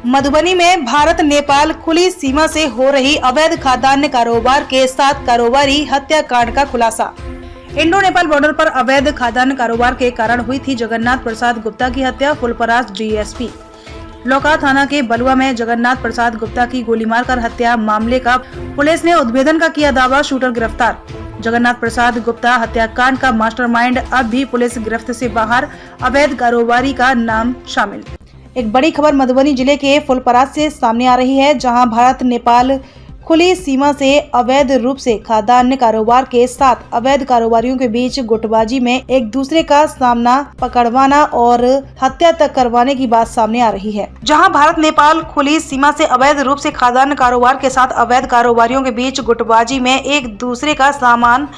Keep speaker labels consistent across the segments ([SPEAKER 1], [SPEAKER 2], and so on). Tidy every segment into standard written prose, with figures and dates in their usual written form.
[SPEAKER 1] मधुबनी में भारत नेपाल खुली सीमा से हो रही अवैध खाद्यान्न कारोबार के साथ कारोबारी हत्याकांड का खुलासा। इंडो नेपाल बॉर्डर पर अवैध खाद्यान्न कारोबार के कारण हुई थी जगन्नाथ प्रसाद गुप्ता की हत्या। फुलपरास डीएसपी लोका थाना के बलुआ में जगन्नाथ प्रसाद गुप्ता की गोली मारकर हत्या मामले का पुलिस ने उद्भेदन का किया दावा। शूटर गिरफ्तार। जगन्नाथ प्रसाद गुप्ता हत्याकांड का मास्टरमाइंड अब भी पुलिस गिरफ्त से बाहर, अवैध कारोबारी का नाम शामिल। एक बड़ी खबर मधुबनी जिले के फुलपरास से सामने आ रही है, जहां भारत नेपाल खुली सीमा से अवैध रूप से खाद्यान्न कारोबार के साथ अवैध कारोबारियों के बीच गुटबाजी में एक दूसरे का सामना पकड़वाना और हत्या तक करवाने की बात सामने आ रही है। जहां भारत नेपाल खुली सीमा से अवैध रूप से खाद्यान्न कारोबार के साथ अवैध कारोबारियों के बीच गुटबाजी में एक दूसरे का सामान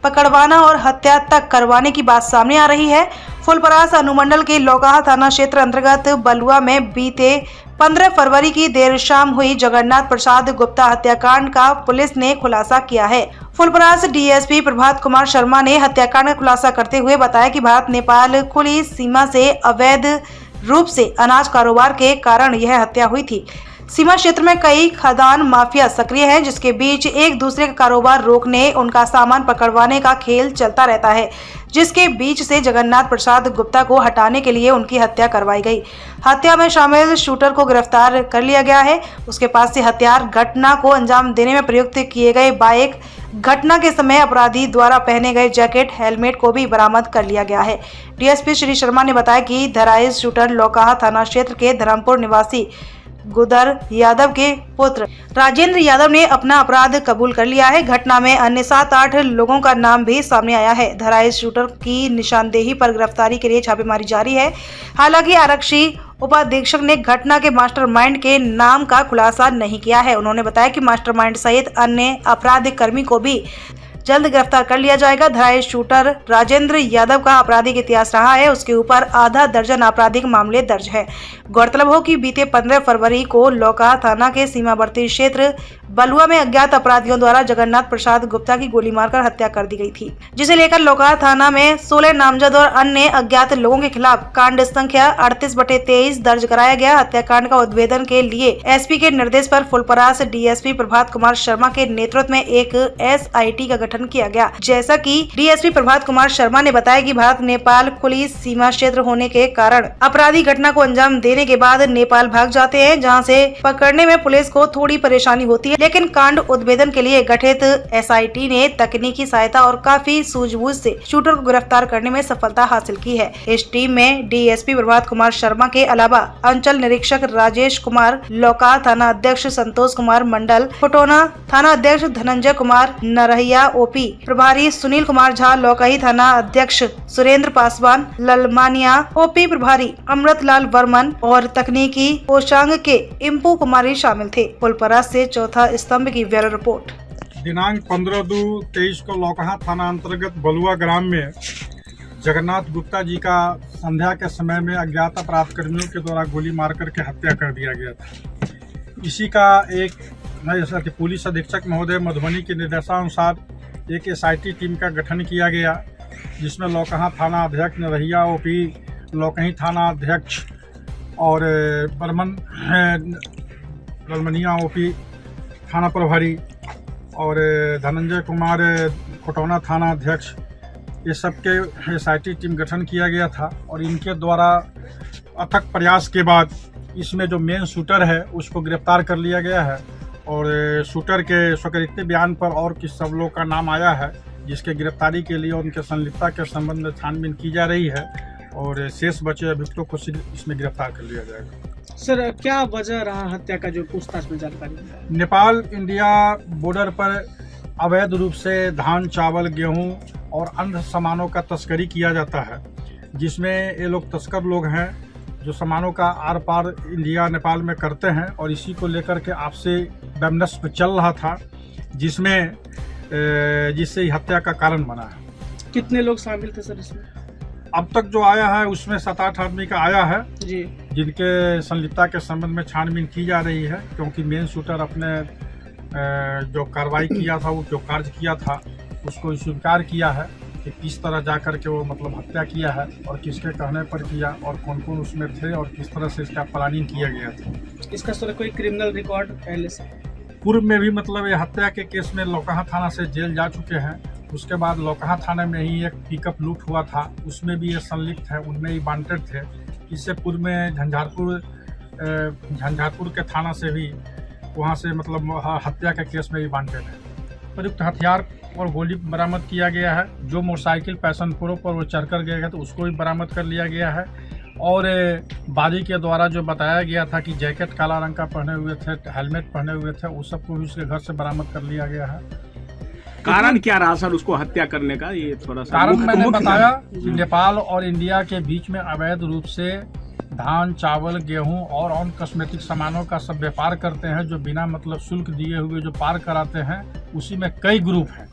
[SPEAKER 1] पकड़वाना और हत्या तक करवाने की बात सामने आ रही है। फुलपरास अनुमंडल के लोकाहा थाना क्षेत्र अंतर्गत बलुआ में बीते 15 फरवरी की देर शाम हुई जगन्नाथ प्रसाद गुप्ता हत्याकांड का पुलिस ने खुलासा किया है। फुलपरास डीएसपी प्रभात कुमार शर्मा ने हत्याकांड का खुलासा करते हुए बताया कि भारत नेपाल खुली सीमा से अवैध रूप से अनाज कारोबार के कारण यह हत्या हुई थी। सीमा क्षेत्र में कई खाद्यान्न माफिया सक्रिय हैं, जिसके बीच एक दूसरे का कारोबार रोकने, उनका सामान पकड़वाने का खेल चलता रहता है, जिसके बीच से जगन्नाथ प्रसाद गुप्ता को हटाने के लिए उनकी हत्या करवाई गई। हत्या में शामिल शूटर को गिरफ्तार कर लिया गया है। उसके पास से हथियार, घटना को अंजाम देने में प्रयुक्त किए गए बाइक, घटना के समय अपराधी द्वारा पहने गए जैकेट, हेलमेट को भी बरामद कर लिया गया है। डीएसपी श्री शर्मा ने बताया कि धराइश शूटर लोकाहा थाना क्षेत्र के धर्मपुर निवासी गुदर यादव के पुत्र राजेंद्र यादव ने अपना अपराध कबूल कर लिया है। घटना में अन्य 7-8 लोगों का नाम भी सामने आया है। धराइश शूटर की निशानदेही पर गिरफ्तारी के लिए छापेमारी जारी है। हालांकि आरक्षी उपाधीक्षक ने घटना के मास्टरमाइंड के नाम का खुलासा नहीं किया है। उन्होंने बताया कि मास्टरमाइंड सहित अन्य आपराधिक कर्मी को भी जल्द गिरफ्तार कर लिया जाएगा। धराइश शूटर राजेंद्र यादव का आपराधिक इतिहास रहा है। उसके ऊपर आधा दर्जन आपराधिक मामले दर्ज है। गौरतलब हो कि बीते 15 फरवरी को लोकाहा थाना के सीमावर्ती क्षेत्र बलुआ में अज्ञात अपराधियों द्वारा जगन्नाथ प्रसाद गुप्ता की गोली मारकर हत्या कर दी गई थी, जिसे लेकर लोकाहा थाना में 16 नामजद और अन्य अज्ञात लोगों के खिलाफ कांड संख्या 38/23 दर्ज कराया गया। हत्याकांड का उद्भेदन के लिए एसपी के निर्देश पर फुलपरास डीएसपी प्रभात कुमार शर्मा के नेतृत्व में एक एसआईटी का गठन किया गया। जैसा कि डीएसपी प्रभात कुमार शर्मा ने बताया कि भारत नेपाल खुली सीमा क्षेत्र होने के कारण अपराधी घटना को अंजाम देने के बाद नेपाल भाग जाते हैं, जहां से पकड़ने में पुलिस को थोड़ी परेशानी होती है। लेकिन कांड उद्भेदन के लिए गठित एसआईटी ने तकनीकी सहायता और काफी सूझबूझ से शूटर को गिरफ्तार करने में सफलता हासिल की है। इस टीम में डीएसपी प्रभात कुमार शर्मा के अलावा अंचल निरीक्षक राजेश कुमार, लोकाहा थाना अध्यक्ष संतोष कुमार मंडल, फुटोना थाना अध्यक्ष धनंजय कुमार, नरहिया ओपी प्रभारी सुनील कुमार झा, लोकाही थाना अध्यक्ष सुरेंद्र पासवान, ललमानिया ओपी प्रभारी अमृतलाल वर्मन और तकनीकी कोषांग के इंपू कुमारी शामिल थे। फुलपरास से चौथा स्तंभ की ब्यूरो रिपोर्ट।
[SPEAKER 2] दिनांक 15/2/23 को लोकाहा थाना अंतर्गत बलुआ ग्राम में जगन्नाथ गुप्ता जी का संध्या के समय में अज्ञात अपराध कर्मियों के द्वारा गोली मार करके हत्या कर दिया गया था। इसी का एक जैसा कि पुलिस अधीक्षक महोदय मधुबनी के निर्देशानुसार एक एसआईटी टीम का गठन किया गया, जिसमें लोकाहा थाना अध्यक्ष नरहिया ओपी, लोकाही थाना अध्यक्ष और बर्मन ललमनिया ओपी थाना प्रभारी और धनंजय कुमार फुटोना थाना अध्यक्ष, ये सब के एसआईटी टीम गठन किया गया था। और इनके द्वारा अथक प्रयास के बाद इसमें जो मेन शूटर है उसको गिरफ्तार कर लिया गया है। और शूटर के स्वकृत्य बयान पर और किस सब लोग का नाम आया है, जिसके गिरफ्तारी के लिए उनके संलिप्तता के संबंध में छानबीन की जा रही है और शेष बचे अभियुक्तों को इसमें गिरफ्तार कर लिया जाएगा।
[SPEAKER 3] सर, क्या वजह रहा हत्या का, जो पूछताछ में जानकारी है?
[SPEAKER 2] नेपाल इंडिया बॉर्डर पर अवैध रूप से धान, चावल, गेहूं और अन्य सामानों का तस्करी किया जाता है, जिसमें ये लोग तस्कर लोग हैं जो सामानों का आर पार इंडिया नेपाल में करते हैं। और इसी को लेकर के आपसे वैमनस्य चल रहा था, जिससे हत्या का कारण बना है।
[SPEAKER 3] कितने लोग शामिल थे सर इसमें?
[SPEAKER 2] अब तक जो आया है उसमें 7-8 आदमी का आया है
[SPEAKER 3] जी,
[SPEAKER 2] जिनके संलिप्तता के संबंध में छानबीन की जा रही है, क्योंकि मेन शूटर अपने जो कार्रवाई किया था, वो जो कार्य किया था उसको स्वीकार किया है कि किस तरह जा कर के वो मतलब हत्या किया है और किसके कहने पर किया और कौन कौन उसमें थे और किस तरह से इसका प्लानिंग किया गया था।
[SPEAKER 3] इसका सर कोई क्रिमिनल रिकॉर्ड पहले से?
[SPEAKER 2] पूर्व में भी मतलब ये हत्या के केस में लौकहा थाना से जेल जा चुके हैं। उसके बाद लौकहा थाने में ही एक पिकअप लूट हुआ था, उसमें भी ये संलिप्त है, उनमें ही वांटेड थे। इससे पूर्व में झंझारपुर के थाना से भी वहाँ से मतलब हत्या के केस में भी वांटेड है। प्रयुक्त हथियार और गोली बरामद किया गया है। जो मोटरसाइकिल पैशन प्रो पर वो चढ़ कर गया तो उसको भी बरामद कर लिया गया है। और बादी के द्वारा जो बताया गया था कि जैकेट काला रंग का पहने हुए थे, हेलमेट पहने हुए थे, उस सबको भी उसके घर से बरामद कर लिया गया है।
[SPEAKER 4] कारण क्या रहा सर उसको हत्या करने का? ये थोड़ा सा
[SPEAKER 2] कारण मैंने बताया कि नेपाल और इंडिया के बीच में अवैध रूप से धान, चावल, गेहूं और अन्य कॉस्मेटिक सामानों का सब व्यापार करते हैं, जो बिना मतलब शुल्क दिए हुए जो पार कराते हैं। उसी में कई ग्रुप हैं,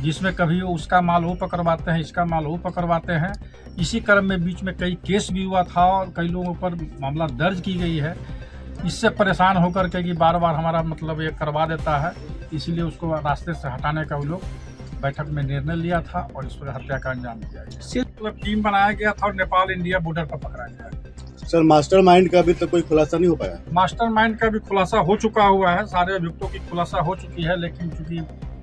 [SPEAKER 2] जिसमें कभी उसका माल वो पकड़वाते हैं, इसका माल वो पकड़वाते हैं। इसी क्रम में बीच में कई केस भी हुआ था और कई लोगों पर मामला दर्ज की गई है। इससे परेशान होकर के कि बार बार हमारा मतलब ये करवा देता है, इसीलिए उसको रास्ते से हटाने का वो लोग बैठक में निर्णय लिया था और इस पर हत्या का अंजाम दिया गया। मतलब टीम बनाया गया था और नेपाल इंडिया बॉर्डर पर पकड़ा गया।
[SPEAKER 5] सर मास्टरमाइंड का अभी तक कोई खुलासा नहीं हो पाया?
[SPEAKER 2] मास्टरमाइंड का भी खुलासा हो चुका हुआ है, सारे अभियुक्तों की खुलासा हो चुकी है, लेकिन चूंकि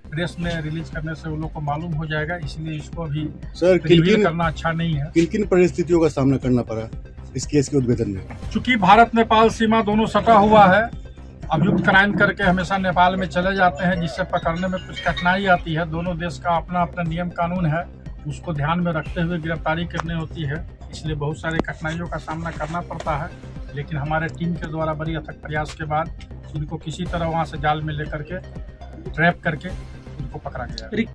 [SPEAKER 2] प्रेस में रिलीज करने से वो लोग को मालूम हो जाएगा, इसलिए इसको अभी
[SPEAKER 5] सर
[SPEAKER 2] रिवील करना अच्छा नहीं है।
[SPEAKER 5] किन किन परिस्थितियों का सामना करना पड़ा इस केस के उद्भेदन में?
[SPEAKER 2] चूंकि भारत नेपाल सीमा दोनों सटा हुआ है, अभियुक्त क्राइम करके हमेशा नेपाल में चले जाते हैं, जिससे पकड़ने में कुछ कठिनाई आती है। दोनों देश का अपना अपना नियम कानून है, उसको ध्यान में रखते हुए गिरफ्तारी करनी होती है, इसलिए बहुत सारी कठिनाइयों का सामना करना पड़ता है। लेकिन हमारे टीम के द्वारा बड़ी अथक प्रयास के बाद इनको किसी तरह वहाँ से जाल में लेकर के ट्रैप करके इनको पकड़ा गया।